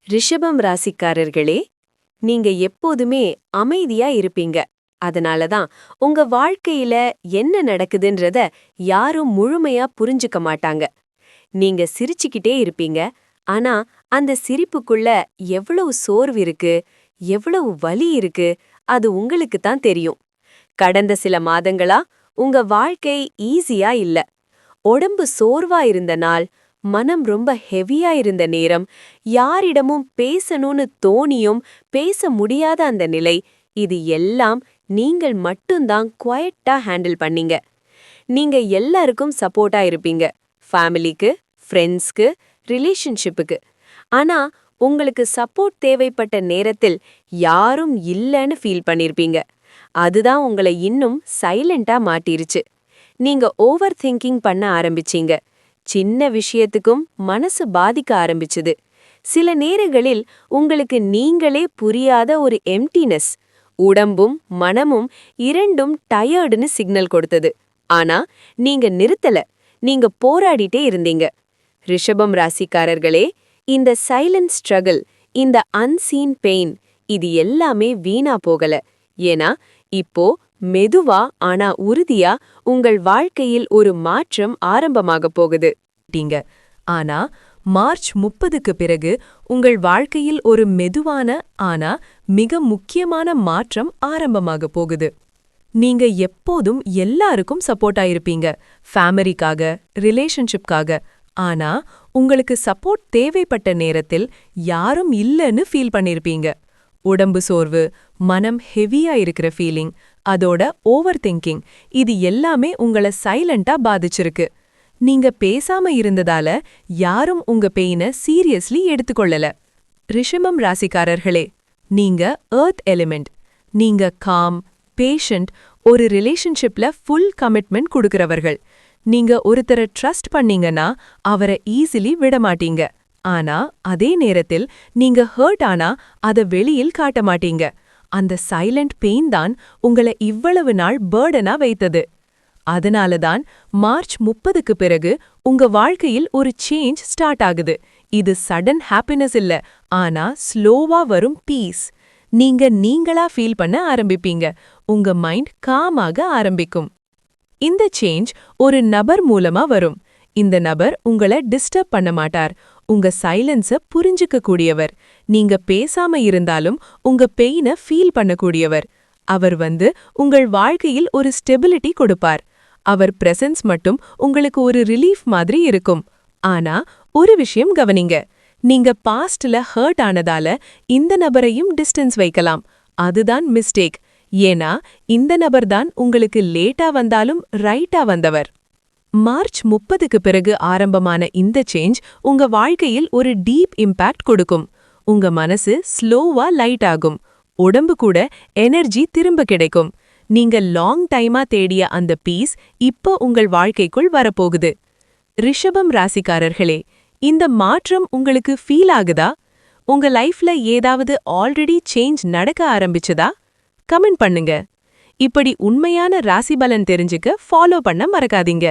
ரிஷபம் ராசிக்காரர்களே, நீங்க எப்போதுமே அமைதியா இருப்பீங்க. அதனால தான் உங்க வாழ்க்கையில என்ன நடக்குதுன்றத யாரும் முழுமையா புரிஞ்சுக்க மாட்டாங்க. நீங்க சிரிச்சுக்கிட்டே இருப்பீங்க. ஆனா அந்த சிரிப்புக்குள்ள எவ்வளவு சோர்வு இருக்கு, எவ்வளவு வலி இருக்கு, அது உங்களுக்கு தான் தெரியும். கடந்த சில மாதங்களா உங்க வாழ்க்கை ஈஸியா இல்ல. உடம்பு சோர்வா இருந்த நாள், மனம் ரொம்ப ஹெவியா இருந்த நேரம், யாரிடமும் பேசணும்னு தோணியும் பேச முடியாத அந்த நிலை, இது எல்லாம் நீங்கள் மட்டும்தான் குவைட்டா ஹேண்டில் பண்ணீங்க. நீங்க எல்லாருக்கும் சப்போர்ட்டா இருப்பீங்க. ஃபேமிலிக்கு, ஃப்ரெண்ட்ஸ்க்கு, ரிலேஷன்ஷிப்புக்கு. ஆனா உங்களுக்கு சப்போர்ட் தேவைப்பட்ட நேரத்தில் யாரும் இல்லன்னு ஃபீல் பண்ணிருப்பீங்க. அதுதான் உங்களை இன்னும் சைலண்டா மாட்டிருச்சு. நீங்க ஓவர் திங்கிங் பண்ண ஆரம்பிச்சீங்க. சின்ன விஷயத்துக்கும் மனசு பாதிக்க ஆரம்பிச்சுது. சில நேரங்களில் உங்களுக்கு நீங்களே புரியாத ஒரு எம்டினஸ், உடம்பும் மனமும் இரண்டும் டயர்டுன்னு சிக்னல் கொடுத்தது. ஆனா நீங்க நிறுத்தல, நீங்க போராடிட்டே இருந்தீங்க. ரிஷபம் ராசிக்காரர்களே, இந்த சைலண்ட் ஸ்ட்ரகிள், இந்த அன்சீன் பெயின், இது எல்லாமே வீணா போகல. ஏன்னா இப்போ மெதுவா ஆனா உறுதியா உங்கள் வாழ்க்கையில் ஒரு மாற்றம் ஆரம்பமாக போகுது. ஆனா மார்ச் 30க்கு பிறகு உங்கள் வாழ்க்கையில் ஒரு மெதுவான ஆனா மிக முக்கியமான மாற்றம் ஆரம்பமாக போகுது. நீங்க எப்போதும் எல்லாருக்கும் சப்போர்ட்டா இருப்பீங்க, ஃபேமிலிக்காக, ரிலேஷன்ஷிப்காக. ஆனா உங்களுக்கு சப்போர்ட் தேவைப்பட்ட நேரத்தில் யாரும் இல்லன்னு ஃபீல் பண்ணிருப்பீங்க. உடம்பு சோர்வு, மனம் ஹெவியா இருக்கிற ஃபீலிங், அதோட ஓவர் திங்கிங், இது எல்லாமே உங்களை சைலண்டா பாதிச்சிருக்கு. நீங்க பேசாம இருந்ததால யாரும் உங்க பெயினை சீரியஸ்லி எடுத்துக்கொள்ளல. ரிஷபம் ராசிக்காரர்களே, நீங்க எர்த் எலிமெண்ட். நீங்க காம், பேஷண்ட், ஒரு ரிலேஷன்ஷிப்ல ஃபுல் கமிட்மெண்ட் கொடுக்கறவர்கள். நீங்க ஒருத்தரை ட்ரஸ்ட் பண்ணீங்கன்னா அவரை ஈஸிலி விடமாட்டீங்க. ஆனா அதே நேரத்தில் நீங்க ஹர்ட் ஆனா அதை வெளியில் காட்ட மாட்டீங்க. அந்த சைலண்ட் பெயின் தான் உங்களை இவ்வளவு நாள் பர்டனா வைத்தது. அதனாலதான் மார்ச் 30க்கு பிறகு உங்க வாழ்க்கையில் ஒரு சேஞ்ச் ஸ்டார்ட் ஆகுது. இது சடன் ஹாப்பினஸ் இல்ல, ஆனா ஸ்லோவா வரும் பீஸ். நீங்க நீங்களா ஃபீல் பண்ண ஆரம்பிப்பீங்க. உங்க மைண்ட் காமாக ஆரம்பிக்கும். இந்த சேஞ்ச் ஒரு நபர் மூலமா வரும். இந்த நபர் உங்களை டிஸ்டர்ப் பண்ண மாட்டார். உங்க சைலன்ஸ புரிஞ்சுக்க கூடியவர். நீங்க பேசாம இருந்தாலும் உங்க பெயினை ஃபீல் பண்ணக்கூடியவர். அவர் உங்கள் வாழ்க்கையில் ஒரு ஸ்டெபிலிட்டி கொடுப்பார். அவர் பிரசன்ஸ் மட்டும் உங்களுக்கு ஒரு ரிலீஃப் மாதிரி இருக்கும். ஆனா ஒரு விஷயம் கவனிங்க, நீங்க பாஸ்ட்ல ஹர்ட் ஆனதால இந்த நபரையும் டிஸ்டன்ஸ் வைக்கலாம். அதுதான் மிஸ்டேக். ஏன்னா இந்த நபர்தான் உங்களுக்கு லேட்டா வந்தாலும் ரைட்டா வந்தவர். மார்ச் 30க்கு பிறகு ஆரம்பமான இந்த சேஞ்ச் உங்க வாழ்க்கையில் ஒரு டீப் இம்பாக்ட் கொடுக்கும். உங்க மனசு ஸ்லோவா லைட் ஆகும். உடம்பு கூட எனர்ஜி திரும்ப கிடைக்கும். நீங்க லாங் டைமா தேடிய அந்த பீஸ் இப்போ உங்கள் வாழ்க்கைக்குள் வரப்போகுது. ரிஷபம் ராசிக்காரர்களே, இந்த மாற்றம் உங்களுக்கு ஃபீல் ஆகுதா? உங்க லைஃப்ல ஏதாவது ஆல்ரெடி சேஞ்ச் நடக்க ஆரம்பிச்சதா? கமெண்ட் பண்ணுங்க. இப்படி உண்மையான ராசி பலன் தெரிஞ்சுக்க ஃபாலோ பண்ண மறக்காதீங்க.